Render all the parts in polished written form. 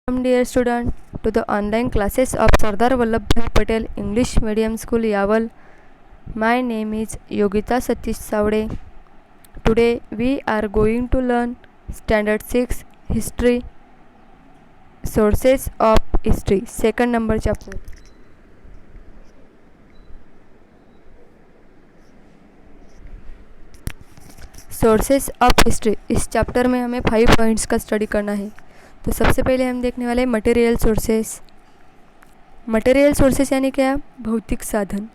Welcome dear student to the online classes of Sardar Vallabhbhai Patel English Medium School Yaval. My name is Yogita Satish Savde. Today we are going to learn Standard 6 History, Sources of History, second number chapter. Sources of history. इस chapter में हमें 5 points का study करना है। तो सबसे पहले हम देखने वाले हैं मटेरियल सोर्सेस। मटेरियल सोर्सेस यानी क्या? भौतिक साधन,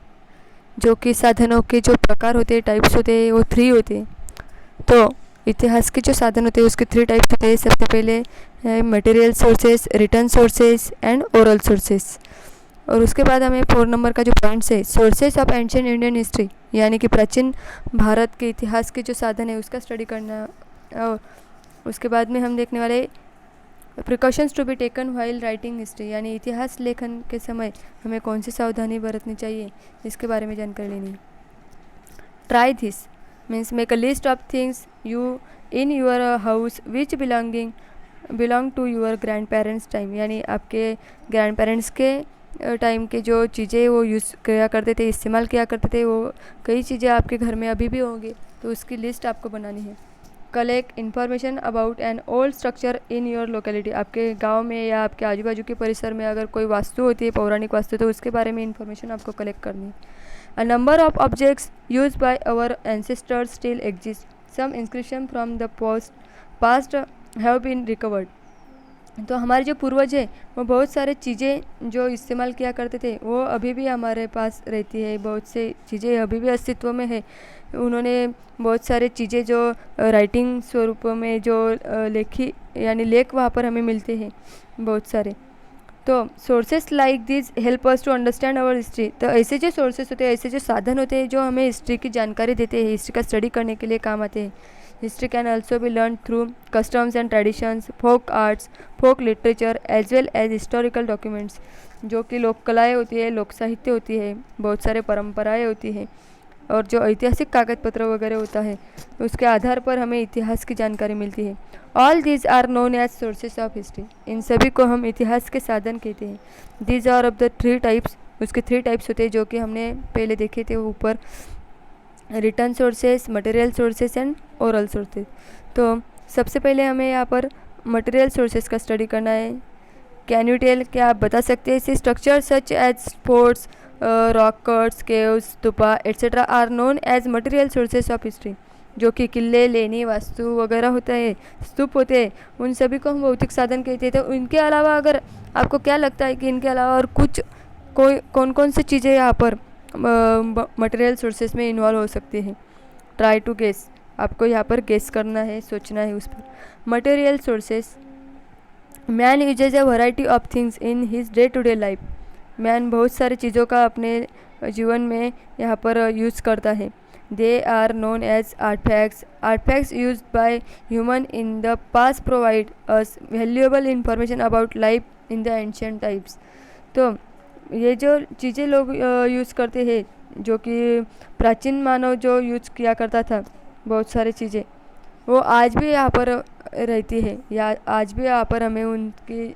जो कि साधनों के जो प्रकार होते हैं, टाइप्स होते हैं, वो 3 होते हैं। तो इतिहास के जो साधन होते हैं उसके 3 टाइप्स होते हैं। सबसे पहले material sources, return sources and oral sources. और उसके बाद हमें 4 नंबर का जो पॉइंट्स है, sources of ancient Indian history, यानी कि प्राचीन भारत के इतिहास के जो साधन है उसका स्टडी करना। और उसके बाद में हम देखने वाले precautions to be taken while writing history, यानी इतिहास लेखन के समय हमें कौन सी सावधानी बरतनी चाहिए, इसके बारे में जानकारी लेनी। Try this means make a list of things you in your house which belong to your grandparents time, यानी आपके ग्रैंड पेरेंट्स के टाइम के जो चीज़ें वो यूज़ किया करते थे, इस्तेमाल किया करते थे, वो कई चीज़ें आपके घर में अभी भी होंगी, तो उसकी लिस्ट आपको बनानी है। Collect information about an old structure in your locality, आपके गांव में या आपके आजू बाजू के परिसर में अगर कोई वास्तु होती है, पौराणिक वास्तु, तो उसके बारे में इन्फॉर्मेशन आपको कलेक्ट करनी है। A number of objects use by our ancestors still exist, some inscription from the past have been recovered. तो हमारे जो पूर्वज है वो बहुत सारे चीज़ें जो इस्तेमाल किया करते थे वो अभी भी हमारे पास रहती है, बहुत से चीज़ें अभी भी अस्तित्व में है। उन्होंने बहुत सारे चीज़ें जो राइटिंग स्वरूप में जो लेखी यानी लेख वहाँ पर हमें मिलते हैं बहुत सारे। तो sources like this help us to understand our history, तो ऐसे जो सोर्सेस होते हैं, ऐसे जो साधन होते हैं जो हमें हिस्ट्री की जानकारी देते हैं, हिस्ट्री का स्टडी करने के लिए काम आते हैं। History can also be learn through customs and traditions, folk arts, folk literature as well as historical documents, जो कि लोक कलाएँ होती है, लोक साहित्य होती है, बहुत सारे परंपराएं होती है, और जो ऐतिहासिक कागज पत्र वगैरह होता है उसके आधार पर हमें इतिहास की जानकारी मिलती है। All these are known as sources of history, इन सभी को हम इतिहास के साधन कहते हैं। These are of the 3 types, उसके 3 टाइप्स होते हैं जो कि हमने पहले देखे थे ऊपर, return sources, material sources and oral sources. तो सबसे पहले हमें यहाँ पर मटेरियल सोर्सेस का स्टडी करना है। कैन यू टेल, क्या आप बता सकते हैं इसे? Structure such as forts, rock cuts, caves, stupa etcetera are known as material sources of history, जो कि किले, लेनी, वास्तु वगैरह होता है, स्तूप होते हैं, उन सभी को हम भौतिक साधन कहते हैं। तो इनके अलावा अगर आपको क्या लगता है कि इनके अलावा और कुछ कौन कौन सी चीज़ें यहाँ पर मटेरियल सोर्सेस में इन्वॉल्व हो सकती हैं? ट्राई टू गेस, आपको यहाँ पर गेस करना है, सोचना है उस पर। Material sources, man uses a variety of things in his day to day life, man बहुत सारी चीज़ों का अपने जीवन में यहाँ पर यूज़ करता है। They are known as artefacts, artefacts use by human in the past provide us valuable information about life in the ancient types. तो ये जो चीज़ें लोग यूज़ करते हैं, जो कि प्राचीन मानव जो यूज़ किया करता था, बहुत सारी चीज़ें वो आज भी यहाँ पर रहती है, या आज भी यहाँ पर हमें उनकी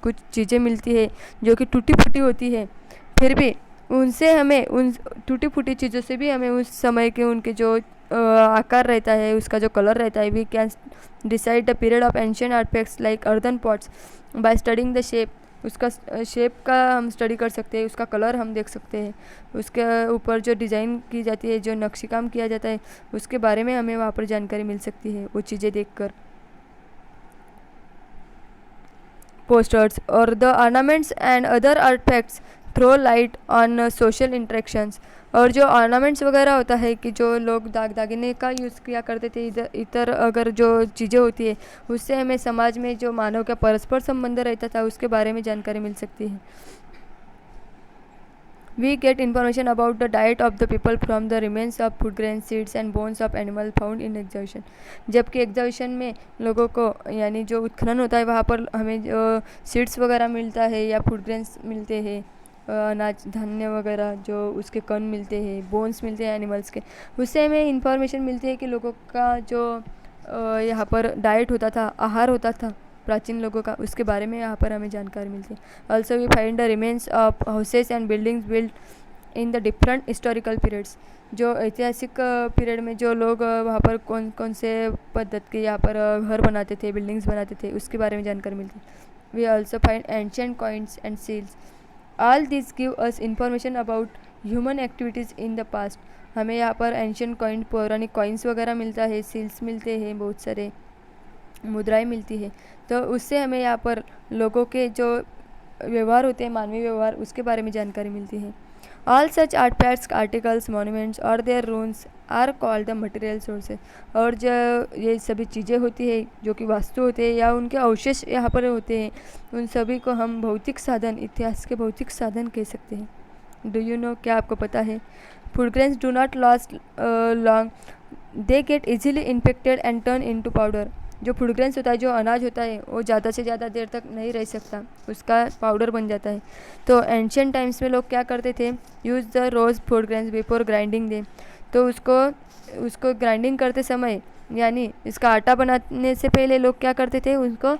कुछ चीज़ें मिलती है जो कि टूटी फूटी होती है, फिर भी उनसे हमें, उन टूटी फूटी चीज़ों से भी हमें उस समय के उनके जो आकार रहता है, उसका जो कलर रहता है, we can decide the period of ancient artifacts like earthen pots by studying the shape, उसका शेप का हम स्टडी कर सकते हैं, उसका कलर हम देख सकते हैं, उसके ऊपर जो डिज़ाइन की जाती है, जो नक्शी काम किया जाता है, उसके बारे में हमें वहाँ पर जानकारी मिल सकती है वो चीज़ें देखकर। पोस्टर्स और the ornaments and other artifacts throw light on social interactions, और जो ऑर्नामेंट्स वगैरह होता है कि जो लोग दागने का यूज़ किया करते थे, इधर अगर जो चीज़ें होती है उससे हमें समाज में जो मानव का परस्पर संबंध रहता था उसके बारे में जानकारी मिल सकती है। We get information about the diet of the people from the remains of food grain, seeds and bones of animal found in exhibition, जबकि एग्जीबिशन में लोगों को यानी जो उत्खनन होता है वहाँ पर हमें जो सीड्स वगैरह मिलता है या फूड ग्रेन्स मिलते हैं, अनाज धान्य वगैरह जो उसके कण मिलते हैं, बोन्स मिलते हैं एनिमल्स के, उससे हमें इंफॉर्मेशन मिलती है कि लोगों का जो यहाँ पर डाइट होता था, आहार होता था, प्राचीन लोगों का, उसके बारे में यहाँ पर हमें जानकारी मिलती है। Also we find the remains of houses and buildings build in the different historical periods. जो ऐतिहासिक पीरियड में जो लोग वहाँ पर कौन कौन से पद्धति के यहाँ पर घर बनाते थे, बिल्डिंग्स बनाते थे, उसके बारे में जानकारी मिलती है। We also find ancient coins and seals. All this give us information about human activities in the past. हमें यहाँ पर एंशिएंट कॉइन, पौराणिक कॉइन्स वगैरह मिलता है, सील्स मिलते हैं, बहुत सारे मुद्राएं मिलती है। तो उससे हमें यहाँ पर लोगों के जो व्यवहार होते हैं, मानवीय व्यवहार, उसके बारे में जानकारी मिलती है। All such artifacts, articles, monuments और their ruins are called the material sources. और जो ये सभी चीज़ें होती है, जो कि वास्तु होते हैं या उनके अवशेष यहाँ पर होते हैं, उन सभी को हम भौतिक साधन, इतिहास के भौतिक साधन कह सकते हैं। डू यू नो, क्या आपको पता है? Food grains do not last long, they get easily infected and turn into powder. जो फूड ग्रेन्स होता है, जो अनाज होता है, वो ज़्यादा से ज़्यादा देर तक नहीं रह सकता, उसका पाउडर बन जाता है। तो एंशिएंट टाइम्स में लोग क्या करते थे? Use the rose food grains before grinding they. तो उसको ग्राइंडिंग करते समय, यानी इसका आटा बनाने से पहले लोग क्या करते थे? उसको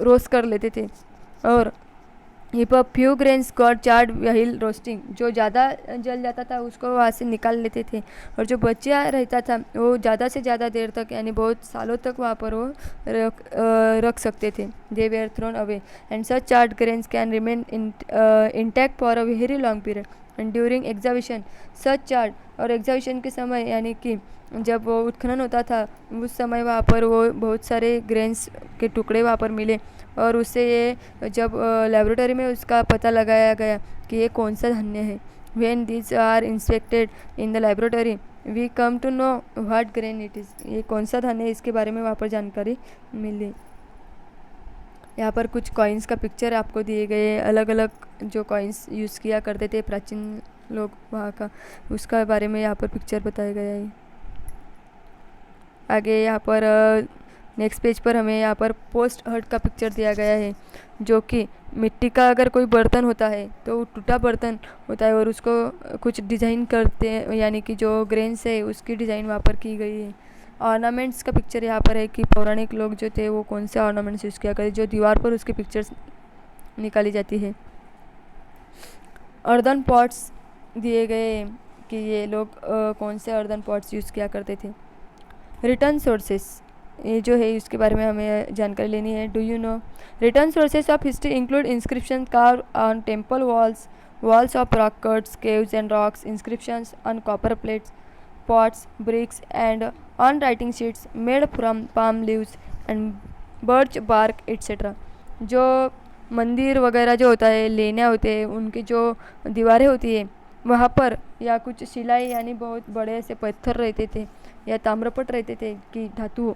रोस्ट कर लेते थे। और if a few grains got charred while roasting, जो ज़्यादा जल जाता था उसको वहाँ से निकाल लेते थे, और जो बचा रहता था वो ज़्यादा से ज़्यादा देर तक, यानी बहुत सालों तक वहाँ पर वो रख सकते थे। They were thrown away and such charred grains can remain intact for a very long period and during excavation such charred. और एग्जाविशन के समय, यानी कि जब वो उत्खनन होता था, उस समय वहाँ पर वो बहुत सारे ग्रेन्स के टुकड़े वहाँ पर मिले, और उससे ये जब लेबोरेटरी में उसका पता लगाया गया कि ये कौन सा धान्य है। When this are inspected in the laboratory we come to know what grain it is. ये कौन सा धान्य है, इसके बारे में वहाँ पर जानकारी मिली। यहाँ पर कुछ कॉइन्स का पिक्चर आपको दिए गए, अलग अलग जो कॉइन्स यूज़ किया करते थे प्राचीन लोग वहाँ का, उसका बारे में यहाँ पर पिक्चर बताया गया है। आगे यहाँ पर नेक्स्ट पेज पर हमें यहाँ पर पोस्ट हट का पिक्चर दिया गया है, जो कि मिट्टी का अगर कोई बर्तन होता है तो वो टूटा बर्तन होता है, और उसको कुछ डिज़ाइन करते हैं, यानी कि जो ग्रेन्स है उसकी डिज़ाइन वहाँ पर की गई है। ऑर्नामेंट्स का पिक्चर यहाँ पर है कि पौराणिक लोग जो थे वो कौन से ऑर्नामेंट्स यूज़ किया करते, जो दीवार पर उसकी पिक्चर्स निकाली जाती है। अर्दन पॉट्स दिए गए कि ये लोग कौन से अर्दन पॉट्स यूज़ किया करते थे। रिटर्न सोर्सेस, ये जो है इसके बारे में हमें जानकारी लेनी है। Do you know, written sources of history include inscription carve on temple walls of rock cuts, caves and rocks, inscriptions on copper plates, pots, bricks and on writing sheets made from palm leaves and birch bark etcetera. जो मंदिर वगैरह जो होता है, लेनिया होते हैं, उनकी जो दीवारें होती है वहाँ पर या कुछ शिलाई, यानी बहुत बड़े से पत्थर रहते थे या ताम्रपट रहते थे कि धातु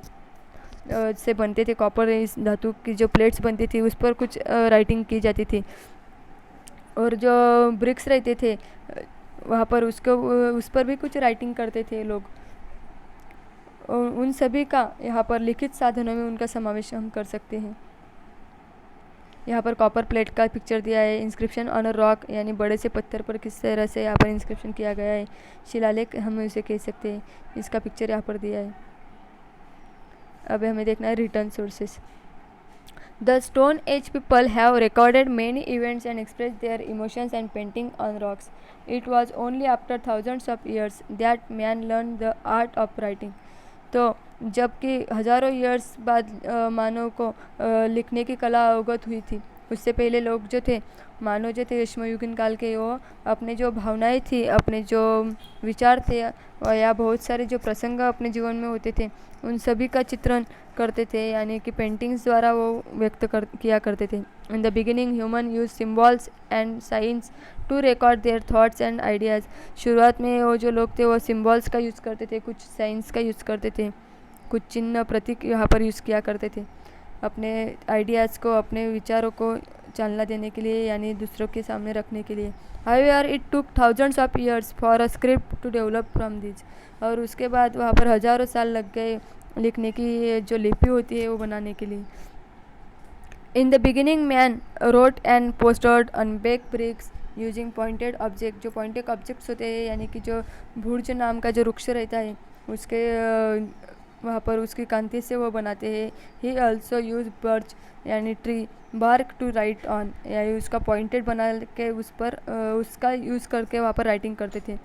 से बनते थे, कॉपर इस धातु की जो प्लेट्स बनती थी उस पर कुछ राइटिंग की जाती थी। और जो ब्रिक्स रहते थे वहाँ पर उस पर भी कुछ राइटिंग करते थे लोग। उन सभी का यहाँ पर लिखित साधनों में उनका समावेश हम कर सकते हैं। यहाँ पर कॉपर प्लेट का पिक्चर दिया है। इंस्क्रिप्शन ऑन अ रॉक, यानी बड़े से पत्थर पर किस तरह से यहाँ पर इंस्क्रिप्शन किया गया है, शिलालेख हम इसे कह सकते हैं, इसका पिक्चर यहाँ पर दिया है। अब हमें देखना है return sources. The stone as people have recorded many events and express their emotions and painting on rocks. It was only after thousands of years that man learn the art of writing. तो जबकि हज़ारों years बाद मानव को लिखने की कला अवगत हुई थी, उससे पहले लोग जो थे, मानव जो थे अश्मयुगीन काल के, वो अपने जो भावनाएं थी, अपने जो विचार थे या बहुत सारे जो प्रसंग अपने जीवन में होते थे, उन सभी का चित्रण करते थे, यानी कि पेंटिंग्स द्वारा वो व्यक्त किया करते थे। In the beginning human use symbols and signs to record their thoughts and ideas. शुरुआत में वो जो लोग थे वो सिम्बॉल्स का यूज़ करते थे, कुछ साइंस का यूज़ करते थे, कुछ चिन्ह प्रतीक यहाँ पर यूज़ किया करते थे अपने आइडियाज़ को, अपने विचारों को चालना देने के लिए, यानी दूसरों के सामने रखने के लिए। However it took thousands of years for a script to develop from this. और उसके बाद वहाँ पर हज़ारों साल लग गए लिखने की जो लिपि होती है वो बनाने के लिए। In the beginning man wrote and posted on bake bricks using pointed object. जो पॉइंटेड ऑब्जेक्ट्स होते हैं, यानी कि जो भुर्ज नाम का जो वृक्ष रहता है उसके वहाँ पर उसकी कांति से वो बनाते हैं। ही ऑल्सो यूज बर्च यानी tree bark to write on, यानी उसका पॉइंटेड बना के उस पर उसका यूज़ करके वहाँ पर राइटिंग करते थे।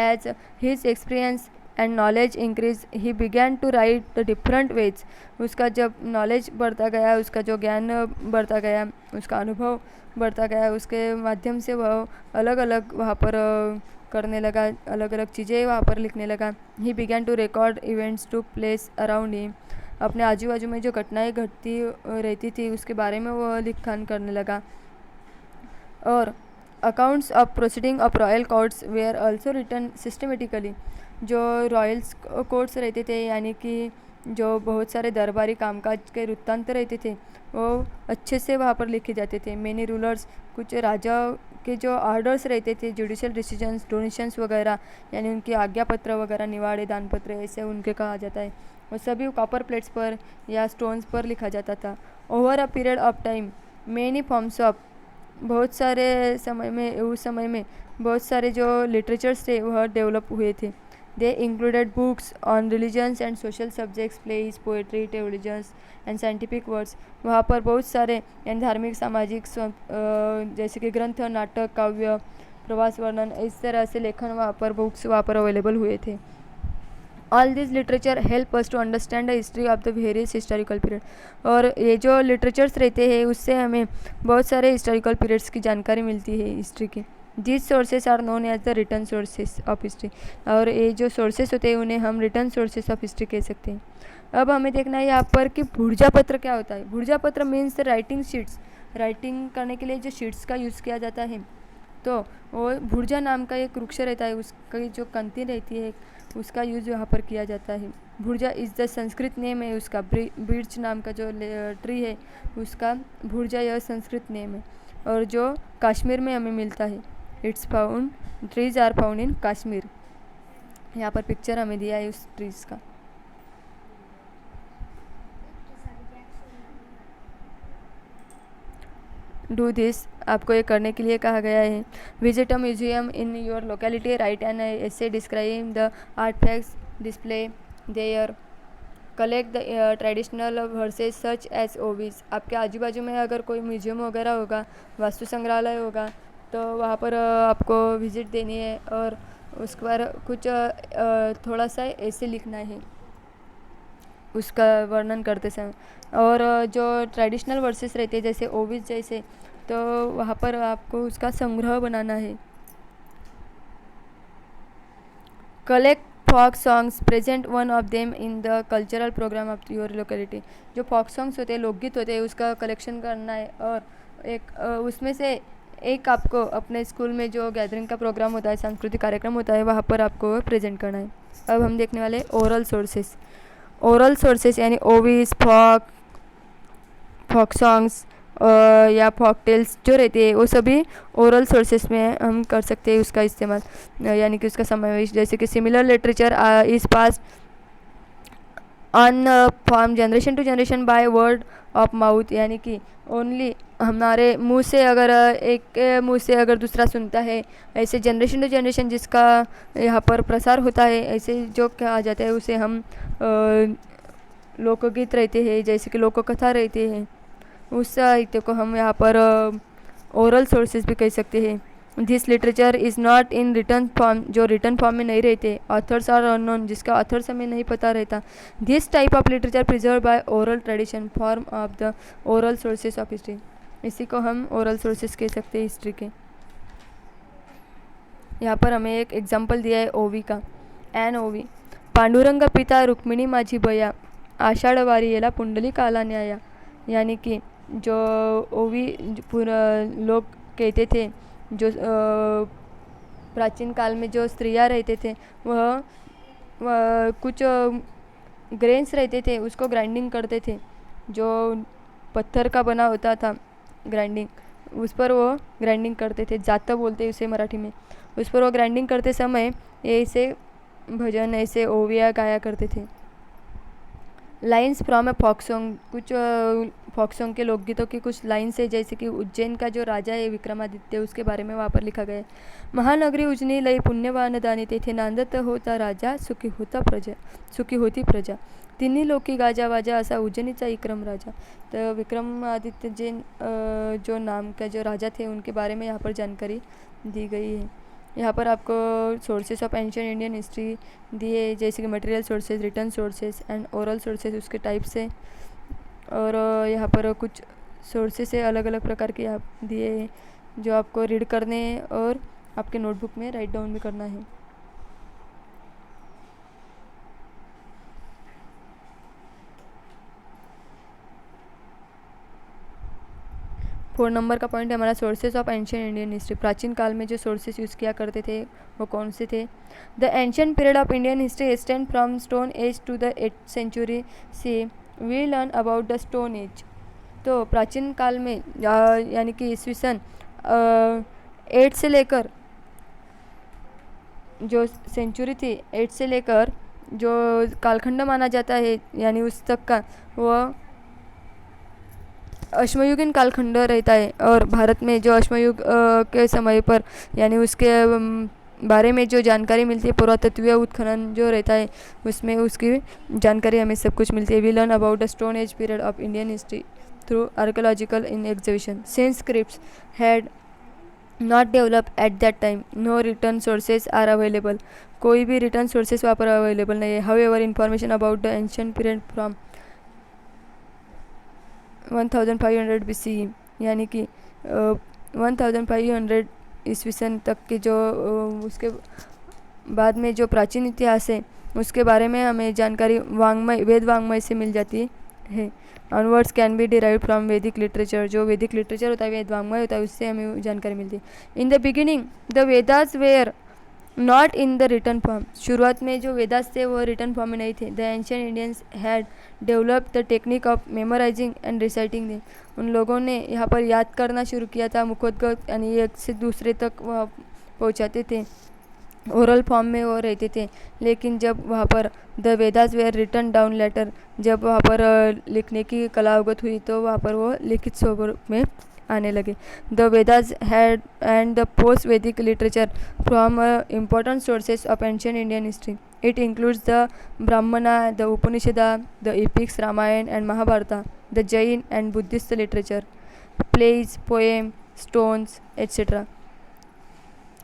As his experience and knowledge increase he began to write the different ways. उसका जब नॉलेज बढ़ता गया, उसका जो ज्ञान बढ़ता गया, उसका अनुभव बढ़ता गया, उसके माध्यम से वह अलग अलग वहाँ पर करने लगा, अलग अलग चीज़ें वहाँ पर लिखने लगा। He began to record events to place around him, अपने आजू बाजू में जो घटनाएं घटती रहती थी उसके बारे में वो लिखान करने लगा। और accounts of proceeding of royal courts were also written systematically, जो रॉयल्स कोर्ट्स रहते थे यानी कि जो बहुत सारे दरबारी कामकाज के वृत्तांत रहते थे वो अच्छे से वहाँ पर लिखे जाते थे। मैनी रूलर्स, कुछ राजा के जो ऑर्डर्स रहते थे, जुडिशियल डिसीजंस, डोनेशंस वगैरह, यानी उनकी आज्ञा पत्र वगैरह, निवाड़े, दान पत्र ऐसे उनके कहा जाता है, वो सभी कॉपर प्लेट्स पर या स्टोन्स पर लिखा जाता था। Over a period of time many forms of, बहुत सारे समय में, उस समय में बहुत सारे जो लिटरेचर्स थे वह डेवलप हुए थे। They included books on religions and social subjects, plays, poetry, tales and scientific words. वहाँ पर बहुत सारे यानी धार्मिक, सामाजिक जैसे कि ग्रंथ, नाटक, काव्य, प्रवास वर्णन, इस तरह से लेखन वहाँ पर बुक्स वहाँ पर अवेलेबल हुए थे। All this literature help us to understand the history of the various historical period. और ये जो लिटरेचर्स रहते हैं उससे हमें बहुत सारे हिस्टोरिकल पीरियड्स की जानकारी मिलती है हिस्ट्री की। This sources are known as the written sources of history, और ये जो सोर्सेस होते हैं उन्हें हम रिटर्न सोर्सेस ऑफ हिस्ट्री कह सकते हैं। अब हमें देखना है यहाँ पर कि भुर्जा पत्र क्या होता है। भुर्जा पत्र मीन्स राइटिंग शीट्स, राइटिंग करने के लिए जो शीट्स का यूज़ किया जाता है, तो वो भुर्जा नाम का एक वृक्ष रहता है, उसकी जो कंती रहती है उसका यूज़ यहाँ पर किया जाता है। भुर्जा इज़ द संस्कृत नेम है उसका, बीर्च नाम का जो ट्री है उसका भुर्जा यह संस्कृत नेम है, और जो कश्मीर में हमें मिलता है। It's found, trees are found in Kashmir. यहाँ पर पिक्चर हमें दिया है उस ट्रीज का। डू दिस, आपको ये करने के लिए कहा गया है। Visit a museum in your locality, write an essay describe the artefacts display there, collect the traditional verses such as ovis. आपके आजू बाजू में अगर कोई म्यूजियम वगैरह होगा, वास्तु संग्रहालय होगा, तो वहाँ पर आपको विज़िट देनी है और उसके बाद कुछ थोड़ा सा ऐसे लिखना है उसका वर्णन करते समय। और जो ट्रेडिशनल वर्सेस रहते हैं जैसे ओवीज जैसे, तो वहाँ पर आपको उसका संग्रह बनाना है। Collect folk songs, present one of them in the cultural programme of your locality. जो फोक सॉन्ग्स होते हैं, लोकगीत होते हैं, उसका कलेक्शन करना है और एक उसमें से एक आपको अपने स्कूल में जो गैदरिंग का प्रोग्राम होता है, सांस्कृतिक कार्यक्रम होता है, वहाँ पर आपको प्रेजेंट करना है। अब हम देखने वाले ओरल सोर्सेस। ओरल सोर्सेस यानी ओवीज, फोक सॉन्ग्स या फोक टेल्स जो रहते हैं वो सभी ओरल सोर्सेस में हम कर सकते हैं उसका इस्तेमाल, यानी कि उसका समावेश। जैसे कि similar literature is pass on from generation to generation by word of mouth, यानी कि ओनली हमारे मुंह से, अगर एक मुंह से अगर दूसरा सुनता है, ऐसे जनरेशन टू जनरेशन जिसका यहाँ पर प्रसार होता है, ऐसे जो कहा जाता है उसे हम लोकगीत रहते हैं, जैसे कि लोककथा रहते हैं, उस साहित्य को हम यहाँ पर ओरल सोर्सेज भी कह सकते हैं। This literature is not in return form, जो रिटर्न फॉर्म में नहीं रहते, ऑथर्स आर अननोन, जिसका ऑथर्स हमें नहीं पता रहता। This type of literature preserve by oral tradition form of the oral sources of history, इसी को हम ओरल सोर्सेज कह सकते हैं हिस्ट्री के। यहाँ पर हमें एक एग्जाम्पल दिया है ओवी का। एन ओवी, पांडुरंग पिता रुक्मिणी माझी बया, आषाढ़ वारियेला पुंडलिक आला न्याया, यानी कि जो ओवी पूरा लोग कहते थे, जो प्राचीन काल में जो स्त्रियां रहते थे वह कुछ ग्रेन्स रहते थे उसको ग्राइंडिंग करते थे, जो पत्थर का बना होता था ग्राइंडिंग, उस पर वो ग्राइंडिंग करते थे, जाता बोलते हैं उसे मराठी में। उस पर वो ग्राइंडिंग करते समय ऐसे भजन, ऐसे ओविया गाया करते थे। Lines from a folk song, कुछ फोक सॉन्ग के लोकगीतों की कुछ लाइन्स है, जैसे कि उज्जैन का जो राजा है विक्रमादित्य, उसके बारे में वहाँ पर लिखा गया है। महानगरी उज्जैनी लई पुण्यवान दानी, तेथे नांदत होता राजा, सुखी होती प्रजा, तिन्ही लोकी गाजा वाजा, असा उज्जैनीचा विक्रम राजा। तो विक्रमादित्य जैन जो नाम का जो राजा थे, उनके बारे में यहाँ पर जानकारी दी गई है। यहाँ पर आपको sources of ancient Indian history दिए, जैसे कि material sources, return sources and oral sources, उसके टाइप्स है। और यहाँ पर कुछ सोर्सेस है अलग अलग प्रकार के आप दिए हैं, जो आपको रीड करने हैं और आपके नोटबुक में राइट डाउन भी करना है। 4 नंबर का पॉइंट है हमारा sources of ancient Indian history. प्राचीन काल में जो सोर्सेज यूज़ किया करते थे वो कौन से थे? The ancient period of Indian history extend from stone age to the 8th century से। We learn about the stone age. तो प्राचीन काल में यानी कि ईस्वी सन 8 से लेकर जो सेंचुरी थी, 8 से लेकर जो कालखंड माना जाता है यानी उस तक का, वह अश्मयुगीन कालखंड रहता है। और भारत में जो अश्मयुग के समय पर यानी उसके बारे में जो जानकारी मिलती है, पुरातत्वीय उत्खनन जो रहता है उसमें उसकी जानकारी हमें सब कुछ मिलती है। We learn about the stone age period of Indian history through archaeological in exhibition. Since scripts had not develop at that time, no written sources are available. कोई भी रिटर्न सोर्सेज वहाँ पर अवेलेबल नहीं है। However information about the ancient period from 1500 BCE यानी कि 1500 ईस्वी सन तक के जो उसके बाद में जो प्राचीन इतिहास है उसके बारे में हमें जानकारी वेद वांग्मय से मिल जाती है। Onwards can be derive from वैदिक लिटरेचर। जो वैदिक लिटरेचर होता है, वेद वांग्मय होता है, उससे हमें जानकारी मिलती है। In the beginning the Vedas were not in the written form. शुरुआत में जो वेदास थे वो रिटर्न फॉर्म में नहीं थे। The ancient Indians had develop the technique of memorising and reciting them. उन लोगों ने यहाँ पर याद करना शुरू किया था, मुखोद्गत यानी एक से दूसरे तक वह पहुँचाते थे, ओरल फॉर्म में वो रहते थे। लेकिन जब वहाँ पर the Vedas were written down later, जब वहाँ पर लिखने की कला अवगत हुई तो वहाँ पर वो लिखित स्वरूप में आने लगे। The Vedas had and the post Vedic literature from important sources of ancient Indian history. It includes the Brahmana, the Upanishada, the epics Ramayana and Mahabharata, the Jain and Buddhist literature, plays, poems, stones, etc.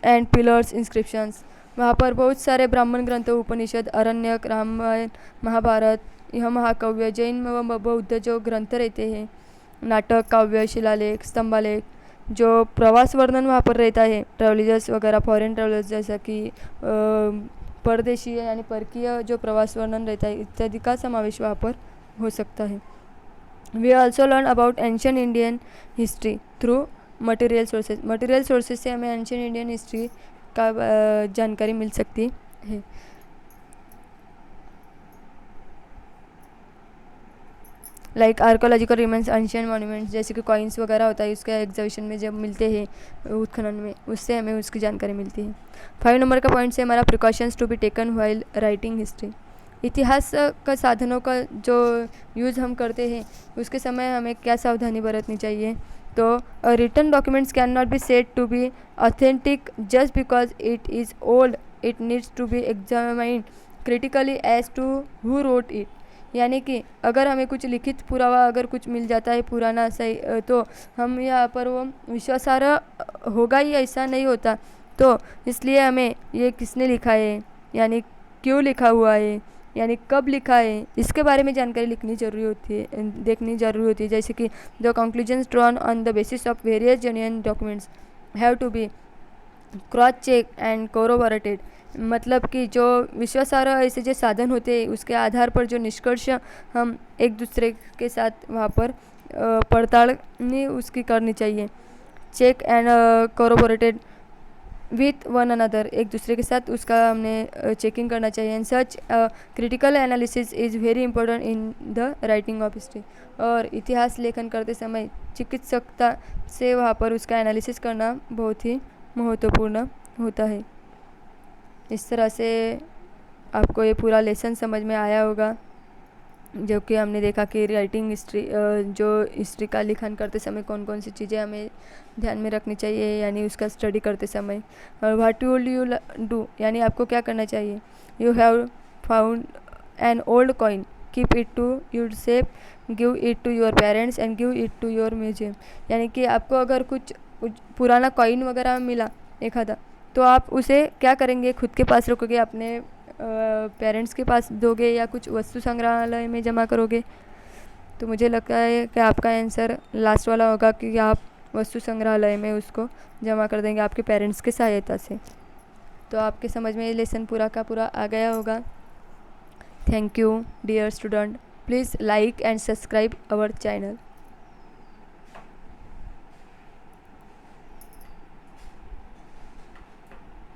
and pillars, inscriptions. वहाँ पर बहुत सारे ब्राह्मण ग्रंथ, उपनिषद, अरण्यक, रामायण, महाभारत, यह महाकाव्य, जैन व बौद्ध जो ग्रंथ रहते हैं, नाटक, काव्य, शिलालेख, स्तंभालेख, जो प्रवास वर्णन वहाँ पर रहता है, ट्रैवलर्स वगैरह, फॉरेन ट्रैवलर्स जैसा कि परदेशी यानी परकीय जो प्रवास वर्णन रहता है इत्यादि का समावेश वहाँ पर हो सकता है। We also learn about ancient Indian history through material sources. Material sources से हमें एंशियंट इंडियन हिस्ट्री का जानकारी मिल सकती है। Like archaeological remains, ancient monuments, जैसे कि कॉइन्स वगैरह होता है, उसके एग्जीबिशन में जब मिलते हैं उत्खनन में, उससे हमें उसकी जानकारी मिलती है। 5 नंबर का पॉइंट से हमारा precautions to be taken while writing history. इतिहास का साधनों का जो यूज़ हम करते हैं उसके समय हमें क्या सावधानी बरतनी चाहिए? तो written documents can not be said to be authentic just because it is old, it needs to be examined critically as to who wrote it. यानी कि अगर हमें कुछ लिखित पुरावा अगर कुछ मिल जाता है पुराना सही, तो हम यहाँ पर वो विश्वासार्ह होगा ही ऐसा नहीं होता। तो इसलिए हमें ये किसने लिखा है, यानी क्यों लिखा हुआ है, यानी कब लिखा है, इसके बारे में जानकारी लिखनी जरूरी होती है, देखनी जरूरी होती है। जैसे कि the conclusions drawn on the basis of various genuine documents have to be cross check and corroborated. मतलब कि जो विश्वासार्ह ऐसे जो साधन होते हैं उसके आधार पर जो निष्कर्ष हम एक दूसरे के साथ वहाँ पर पड़ताल उसकी करनी चाहिए। Check and corroborated with one another, एक दूसरे के साथ उसका हमने चेकिंग करना चाहिए। And such critical analysis is very important in the writing of history. और इतिहास लेखन करते समय चिकित्सकता से वहाँ पर उसका एनालिसिस करना बहुत ही महत्वपूर्ण होता है। इस तरह से आपको ये पूरा लेसन समझ में आया होगा। जो कि हमने देखा कि राइटिंग हिस्ट्री, जो हिस्ट्री का लिखन करते समय कौन कौन सी चीज़ें हमें ध्यान में रखनी चाहिए, यानी उसका स्टडी करते समय। और व्हाट विल यू डू, यानी आपको क्या करना चाहिए। You have found an old coin, keep it to your safe, give it to your parents and give it to your museum. यानी कि आपको अगर कुछ पुराना कॉइन वगैरह मिला एक आधा, तो आप उसे क्या करेंगे, खुद के पास रखोगे, अपने पेरेंट्स के पास दोगे, या कुछ वस्तु संग्रहालय में जमा करोगे। तो मुझे लगता है कि आपका आंसर लास्ट वाला होगा कि आप वस्तु संग्रहालय में उसको जमा कर देंगे आपके पेरेंट्स की सहायता से। तो आपके समझ में ये लेसन पूरा का पूरा आ गया होगा। Thank you dear student, please like and subscribe our channel.